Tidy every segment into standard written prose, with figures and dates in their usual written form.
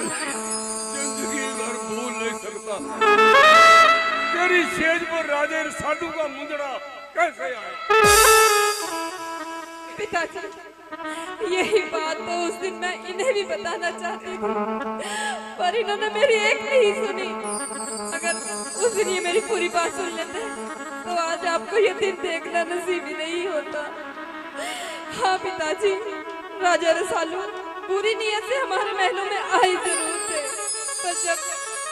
जिंदगी भर भूल नहीं सकता तेरी सेज पर राजे साधु का मुंदड़ा कैसे आया। पिताजी, यही बात तो उस दिन मैं इन्हें भी बताना चाहती थी, पर इन्होंने मेरी एक नहीं सुनी। अगर उस दिन ये मेरी पूरी बात सुन लेते तो आज आपको ये दिन देखना नसीब ही नहीं होता। हाँ पिताजी, राजा रसालू बुरी नीयत से हमारे महलों में आए जरूर थे, पर जब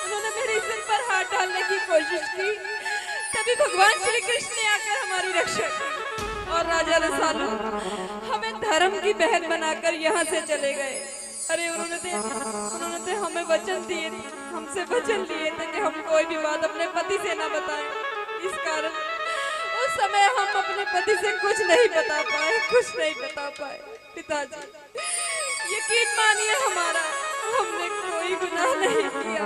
उन्होंने मेरे सिर पर हाथ डालने की कोशिश की तभी भगवान श्री कृष्ण ने आकर हमारी रक्षा की और राजा रसालू हमें धर्म की बहन बनाकर यहाँ से चले गए। अरे उन्होंने तो हमें वचन दिए, हमसे वचन लिए थे कि हम कोई भी बात अपने पति से न बताएं। इस कारण उस समय हम अपने पति से कुछ नहीं बता पाए। पिताजी, यकीन मानिए हमारा, हमने कोई गुनाह नहीं किया।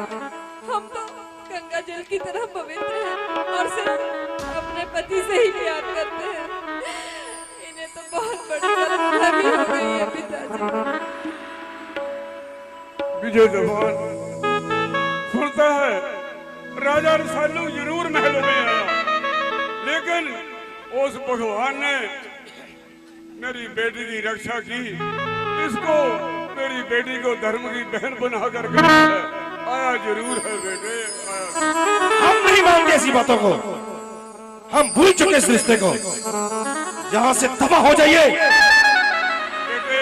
हम तो गंगा जल की तरह पवित्र हैं और सिर्फ अपने पति से ही प्यार करते हैं। इन्हें तो बहुत बड़ी गलतफहमी हो गई है पिताजी। विजय जवान सुनता है राजा रसालू जरूर महलों में आया, लेकिन उस भगवान ने मेरी बेटी की रक्षा की। इसको मेरी बेटी को धर्म की बहन बनाकर आया जरूर है बेटे, आया। हम नहीं मानते ऐसी बातों को, हम भूल चुके इस रिश्ते को। यहाँ से तबाह हो जाइए। बेटे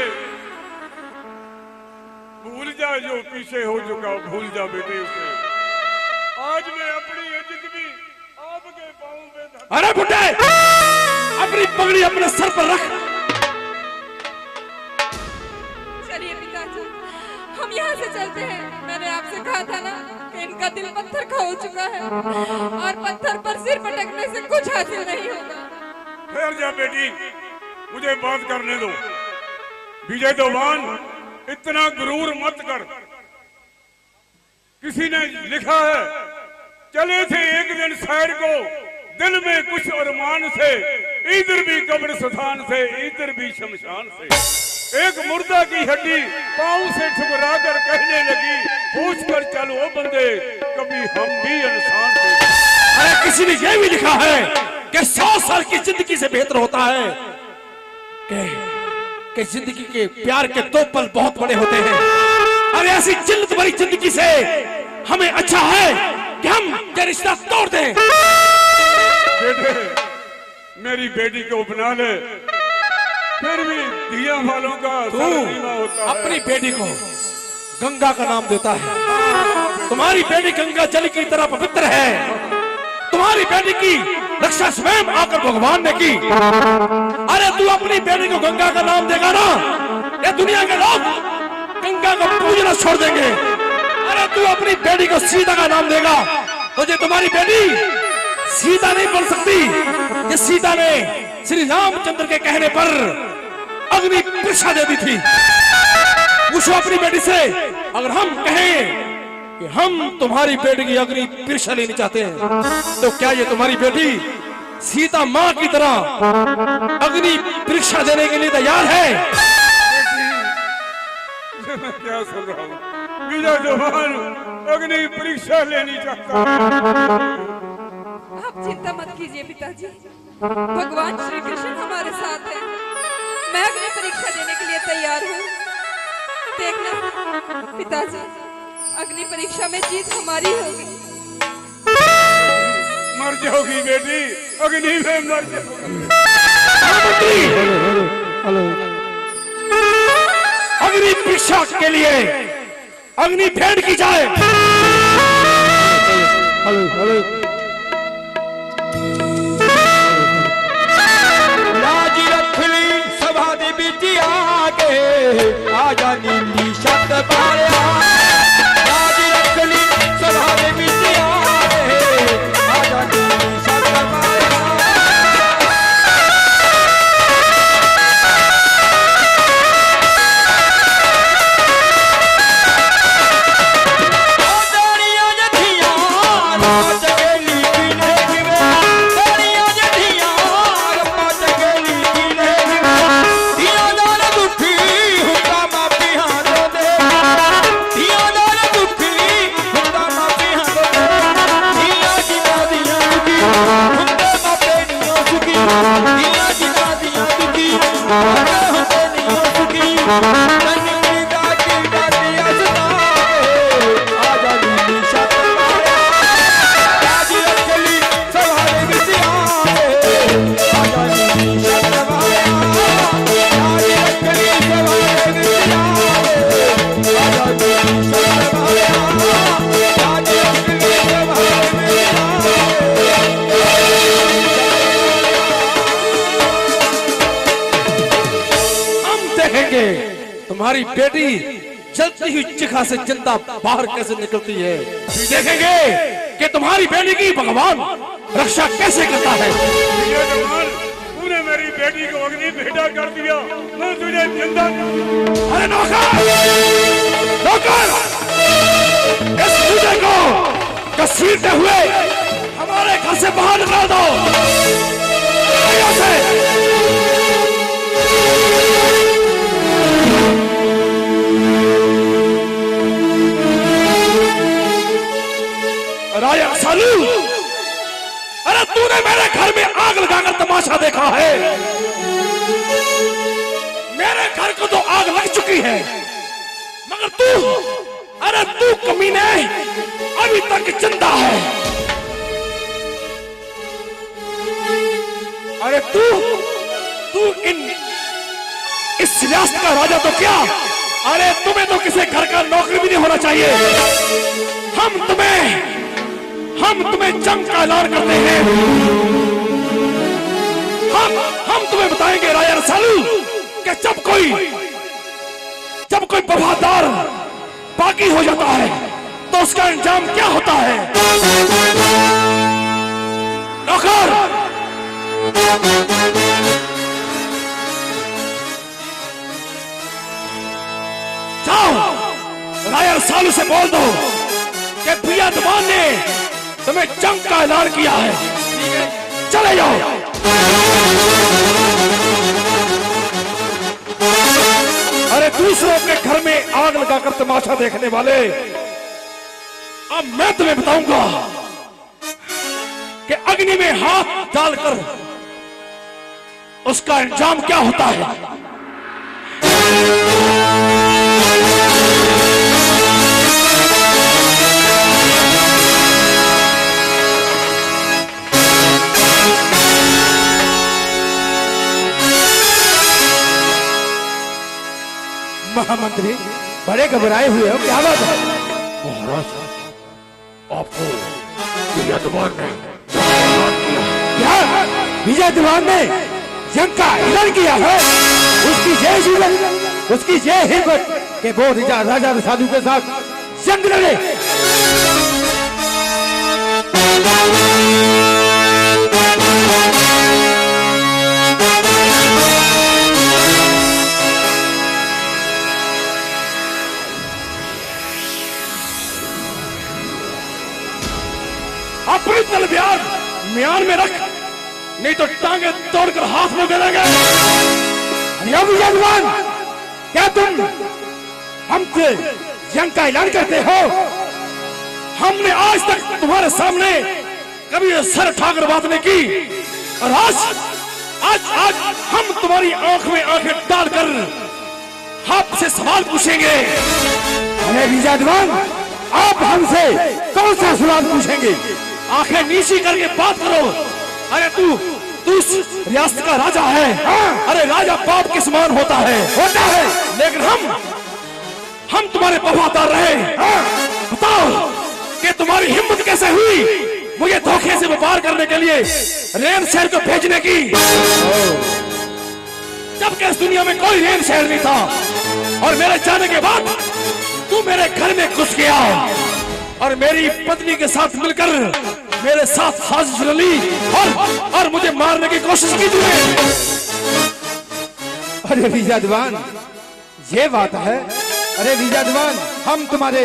भूल जा जो पीछे हो चुका, भूल जा बेटे उसे। आज मैं अपनी इज्जत भी आपके पांव में। अरे बुड्ढे, अपनी पगड़ी अपने सर पर रख। चलिए पिताजी, हम यहाँ से चलते हैं। मैंने आपसे कहा था ना कि इनका दिल पत्थर का हो चुका है और पत्थर पर सिर पटकने से कुछ हासिल नहीं होगा। ठहर जा बेटी, मुझे बात करने दो। विजय दोवान, इतना गुरूर मत कर। किसी ने लिखा है, चले थे एक दिन शहर को दिल में कुछ अरमान से, इधर भी कब्रिस्तान से इधर भी शमशान से। एक मुर्दा की हड्डी पांव से ठुकरा कर कहने लगी, पूछ कर चलो बंदे कभी हम भी इंसान थे। अरे किसी ने यह भी लिखा है कि 100 साल की जिंदगी से बेहतर होता है कि जिंदगी के प्यार के 2 पल बहुत बड़े होते हैं। अरे ऐसी जिल्लत भरी जिंदगी से हमें अच्छा है कि हम ये रिश्ता तोड़ दें। बेटे, मेरी बेटी को अपना ले, फिर भी दिया वालों का तू होता है। अपनी बेटी को गंगा का नाम देता है। तुम्हारी बेटी गंगा जल की तरह पवित्र है। तुम्हारी बेटी की रक्षा स्वयं आकर भगवान ने की। अरे तू अपनी बेटी को गंगा का नाम देगा ना, ये दुनिया के लोग गंगा को पूजना छोड़ देंगे। अरे तू अपनी बेटी को सीता का नाम देगा तो ये तुम्हारी बेटी सीता नहीं बन सकती। ये सीता ने श्री रामचंद्र के कहने पर अग्नि परीक्षा दे दी थी। पूछो अपनी बेटी से, अगर हम कहें कि हम तुम्हारी बेटी की अग्नि परीक्षा लेनी चाहते हैं तो क्या ये तुम्हारी बेटी सीता मां की तरह अग्नि परीक्षा देने के लिए तैयार है? मैं क्या सुन रहा हूँ? विजय दोवान अग्नि परीक्षा लेनी चाहता है। आप चिंता मत कीजिए पिताजी, भगवान श्री कृष्ण हमारे साथ है। मैं अग्नि परीक्षा देने के लिए तैयार हूँ। देखना पिताजी, अग्नि परीक्षा में जीत हमारी होगी। मर जाओगी बेटी, अग्नि में मर जाओगी। अग्नि परीक्षा के लिए अग्नि भेंट की जाए। आजा नीली शब्द पाया, राज रखली सभा में बिटिया, आजा नीली शब्द पाया। दरिया जठिया राज गेली किने गिरे, दरिया जठिया राज गेली किने गिरे, दिया दान दुखी हुक्का माफी हाथों दे। तुम्हारी बेटी जलती हुई चिखा से जिंदा बाहर कैसे निकलती है। देखेंगे कि तुम्हारी बेटी की भगवान रक्षा कैसे करता है। ये जवान, तूने मेरी बेटी को अग्नि भेंटा कर दिया, मैं तुझे जिंदा। अरे नौकर, नौकर, इस दूल्हे को घसीटते हुए हमारे घर से बाहर निकाल दो। यहाँ से। राजा सालू, अरे तूने मेरे घर में आग लगाकर तमाशा देखा है। मेरे घर को तो आग लग चुकी है, मगर तू, अरे तू कमीने अभी तक जिंदा है। अरे तू इस रियासत का राजा तो क्या, अरे तुम्हें तो किसी घर का नौकरी भी नहीं होना चाहिए। हम तुम्हें जंग का ऐलान करते हैं। हम तुम्हें बताएंगे राजा रसालू कि जब कोई वफादार बाकी हो जाता है तो उसका अंजाम क्या होता है। नौकर, जाओ राजा रसालू से बोल दो कि प्रिया दीवान ने तुम्हें जंग का ऐलान किया है। चले जाओ। अरे दूसरों के घर में आग लगाकर तमाशा देखने वाले, अब मैं तुम्हें बताऊंगा कि अग्नि में हाथ डालकर उसका अंजाम क्या होता है। महामंत्री, बड़े घबराए हुए हो, क्या बात है? महाराज, आपको विजय दीवान ने क्या विजय दीवान ने जंग का ऐलान किया है? उसकी जय हिम्मत, उसकी जय हिम्मत कि वो राजा रसालू के साथ जंग लड़े। अपनी तलवार म्यान में रख, नहीं तो टांगे तोड़कर हाथ में दे देंगे। विजय दीवान, क्या तुम हमसे जंग का ऐलान करते हो? हमने आज तक तुम्हारे सामने कभी सर उठाकर बात नहीं की, और आज हम तुम्हारी आंख में आंखें डालकर आपसे सवाल पूछेंगे। अरे विजय दीवान, आप हमसे कौन सा सवाल पूछेंगे? आंखें नीची करके बात करो। अरे तू रियासत का राजा है। अरे राजा बाप के समान होता है, लेकिन हम तुम्हारे वफादार रहे। बताओ कि तुम्हारी हिम्मत कैसे हुई मुझे धोखे से व्यापार करने के लिए रेन शहर को भेजने की, जबकि इस दुनिया में कोई रेन शहर नहीं था। और मेरे जाने के बाद तू मेरे घर में घुस गया और मेरी पत्नी के साथ मिलकर मेरे साथ साजिश रची और मुझे मारने की कोशिश की तूने। अरे विजय दीवान, ये बात है। अरे विजय दीवान, हम तुम्हारे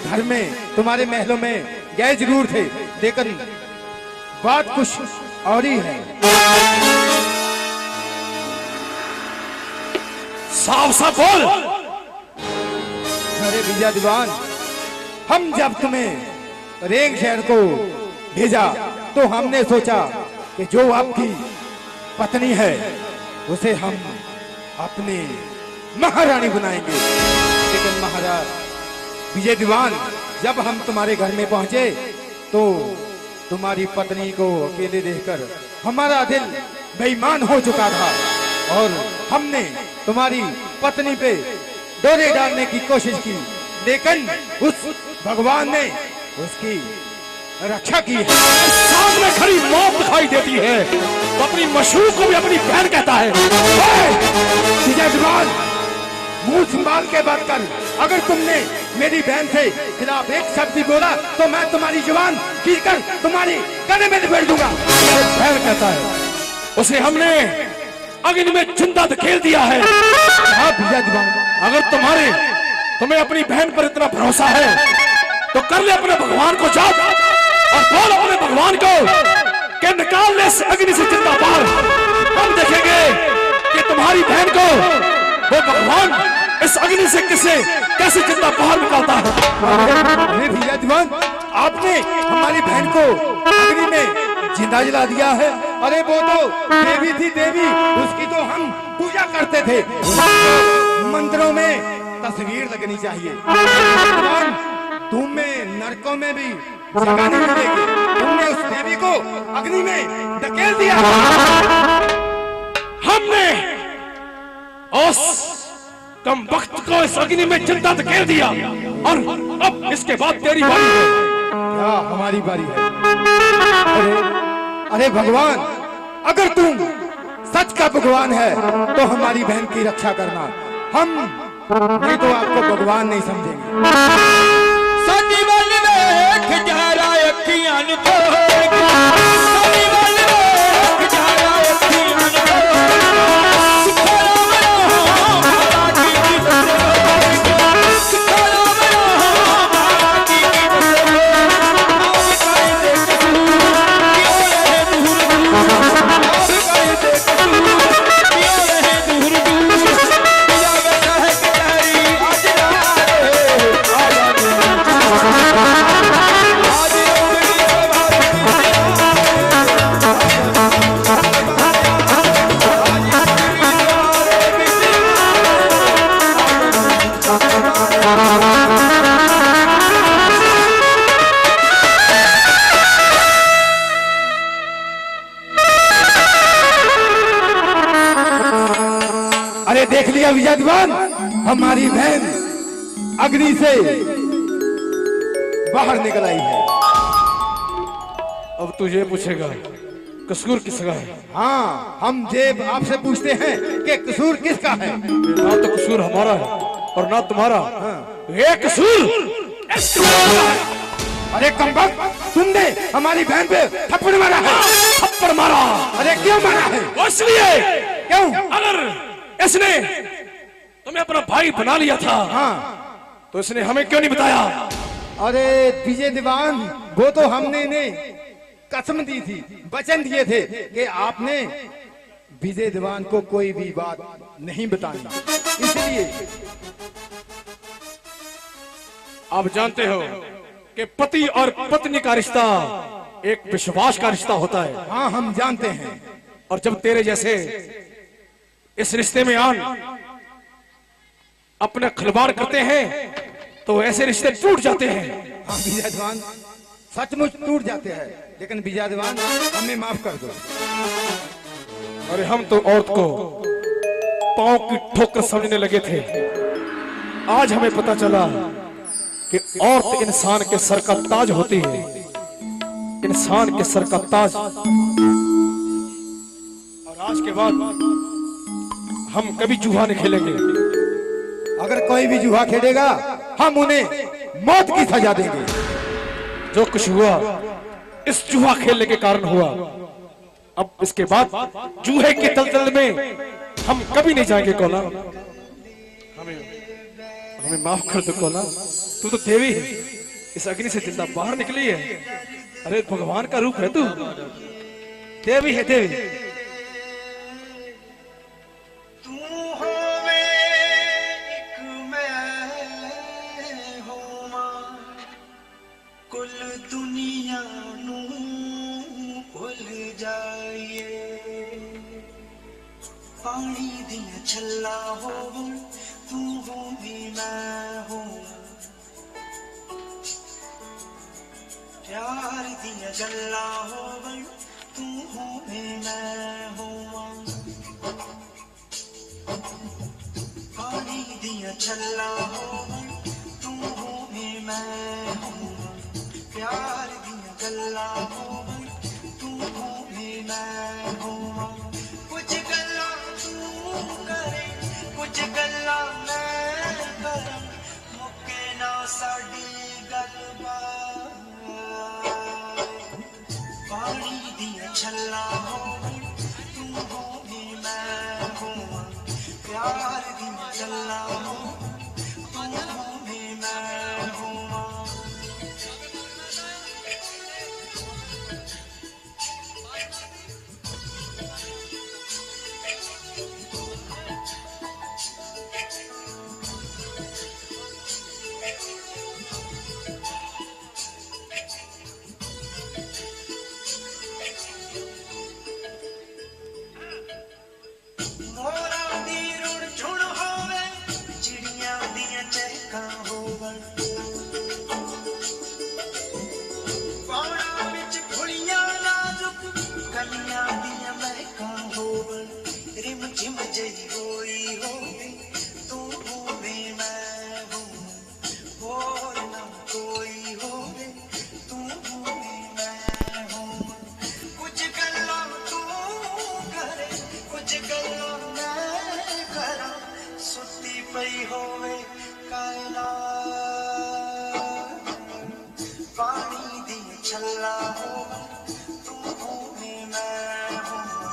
घर में, तुम्हारे महलों में गए जरूर थे, लेकिन बात कुछ और ही है। साफ साफ बोल। अरे विजय दीवान, हम जब तुम्हें रेंग शहर को भेजा तो हमने सोचा कि जो आपकी पत्नी है उसे हम अपनी महारानी बनाएंगे। लेकिन महाराज विजय दीवान, जब हम तुम्हारे घर में पहुंचे तो तुम्हारी पत्नी को अकेले देखकर हमारा दिल बेईमान हो चुका था और हमने तुम्हारी पत्नी पे डोरे डालने की कोशिश की, लेकिन उस भगवान ने उसकी रक्षा की है। सामने खड़ी मौत दिखाई देती है तो अपनी मशहूर को भी अपनी बहन कहता है। विजय दीवान, मुंह संभाल के बात कर। अगर तुमने मेरी बहन से खिलाफ एक शब्द भी बोला तो मैं तुम्हारी जुबान खींचकर तुम्हारी गले में लपेट दूंगा। बहन कहता है उसे हमने अग्नि में जिंदा धकेल दिया है। हाँ भैया दीवान, अगर तुम्हें अपनी बहन पर इतना भरोसा है तो कर ले अपने भगवान को याद और बोल अपने भगवान को कि निकाल ले इस अग्नि से जिंदा बाहर। हम देखेंगे कि तुम्हारी बहन को वो भगवान इस अग्नि से कैसे जिंदा बाहर निकालता है। अरे भैया दीवान, आपने हमारी बहन को अग्नि में जिंदा जला दिया है। अरे वो तो देवी थी, देवी, उसकी तो हम पूजा करते थे। मंदिरों में तस्वीर लगनी चाहिए। दीवान, तुम्हें नरकों में भी जगह नहीं मिलेगी। तुमने उस देवी को अग्नि में धकेल दिया। हमने उस कम वक्त को इस अग्नि में जिंदा धकेल दिया और अब इसके बाद तेरी बारी है। क्या हमारी बारी है? अरे भगवान, अगर तुम सच का भगवान है तो हमारी बहन की रक्षा करना। हम नहीं तो आपको भगवान नहीं समझेंगे। साडी वल वेख जरा अखियां नु खोल के, साडी वल वेख जरा अखियां नु खोल के, सिखरा मनो बाकी की बस, सिखरा मनो बाकी की बस। आओ काई देख तू क्यों रहे दूर दूर, आओ काई देख तू क्यों रहे दूर दूर। पिया बैठा है कचहरी आज रात आजा अरे देख लिया विजय दीवान, हमारी बहन अग्नि से बाहर निकल आई है। अब तुझे पूछेगा कसूर किसका है? हाँ, हम जेब आपसे पूछते हैं कि कसूर किसका है। ना तो कसूर हमारा है और ना तुम्हारा। ये कसूर इसका है। अरे कमबख्त, तुमने हमारी बहन पे थप्पड़ मारा है। थप्पड़ मारा? अरे क्यों मारा है? वो इसलिए क्यों? अगर इसने तुम्हें अपना भाई बना लिया था हाँ, तो इसने हमें क्यों नहीं बताया? अरे विजय दीवान, वो तो हमने इन्हें कसम दी थी, वचन दिए थे कि आपने विजय दीवान को कोई भी बात नहीं बतानी। इसलिए आप जानते हो कि पति और पत्नी का रिश्ता एक विश्वास का रिश्ता होता है। हाँ, हम जानते हैं। और जब तेरे जैसे इस रिश्ते में आन अपना खिलवाड़ करते हैं तो ऐसे रिश्ते टूट जाते हैं। हाँ विजय दीवान, सचमुच टूट जाते हैं, लेकिन विजय दीवान हमें माफ कर दो। अरे हम तो औरत को पांव की ठोकर समझने लगे थे। आज हमें पता चला कि औरत इंसान के सर का ताज होती है, इंसान के सर का ताज। और आज के बाद हम कभी जुआ नहीं खेलेंगे। अगर कोई भी जुआ खेलेगा हम उन्हें मौत की सजा देंगे। जो कुछ हुआ इस जुआ खेलने के कारण हुआ। अब इसके बाद जूहे के दलदल में हम कभी नहीं जाएंगे। कोला, हमें माफ कर दो कोला। तू तो देवी है, इस अग्नि से जिंदा बाहर निकली है। अरे भगवान का रूप है तू, देवी है देवी। कुल दुनिया नू भुल जाइए, पानी दिया छल्ला हो तू हो भी मैं हूँ, प्यार दिया गल्ला हो तू हो भी मैं हूँ, पानी दिया छल्ला हो तू हो भी मैं हूँ, प्यार दिया गल्ला हो तू हो भी मैं हूँ, कुछ गल्ला तू करे कुछ गल्ला मैं छल्ला होवे तू होवे मैं होवा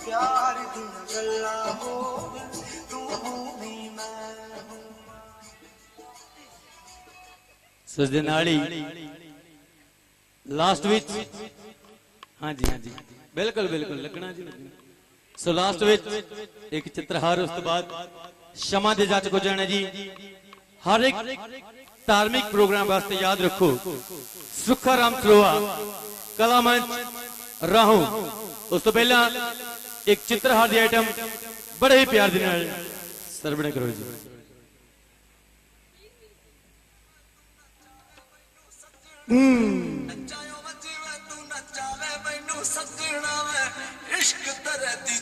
प्यार दी गल्ला होवे तू होवे मैं होवा ਸੋ ਦੇ ਨਾਲ ਹੀ ਲਾਸਟ ਵਿੱਚ ਹਾਂਜੀ ਹਾਂਜੀ ਬਿਲਕੁਲ ਬਿਲਕੁਲ ਲੱਗਣਾ ਜੀ ਲੱਗਣਾ ਸੋ ਲਾਸਟ ਵਿੱਚ ਇੱਕ ਚਿੱਤਰਹਾਰ ਉਸ ਤੋਂ ਬਾਅਦ ਸ਼ਮਾ ਦੇ ਜੱਜ ਕੋ ਜਾਣਾ ਜੀ ਹਰ ਇੱਕ ਧਾਰਮਿਕ ਪ੍ਰੋਗਰਾਮ ਵਾਸਤੇ ਯਾਦ ਰੱਖੋ ਸੁੱਖਾ ਰਾਮ ਸਲੋਆ ਕਲਾ ਮੰਚ ਰਾਹੋਂ ਉਸ ਤੋਂ ਪਹਿਲਾਂ ਇੱਕ ਚਿੱਤਰਹਾਰ ਦੀ ਆਈਟਮ ਬੜੇ ਹੀ ਪਿਆਰ ਦੇ ਨਾਲ ਸਰਵਣ ਕਰੋ ਜੀ ਨੱਚਾਇਓ ਮੱਜੀ ਵੇ ਤੂੰ ਨੱਚਾਵੇ ਮੈਨੂੰ ਸੱਜਣਾ ਵੇ ਇਸ਼ਕ ਤੇਰੇ ਦੀ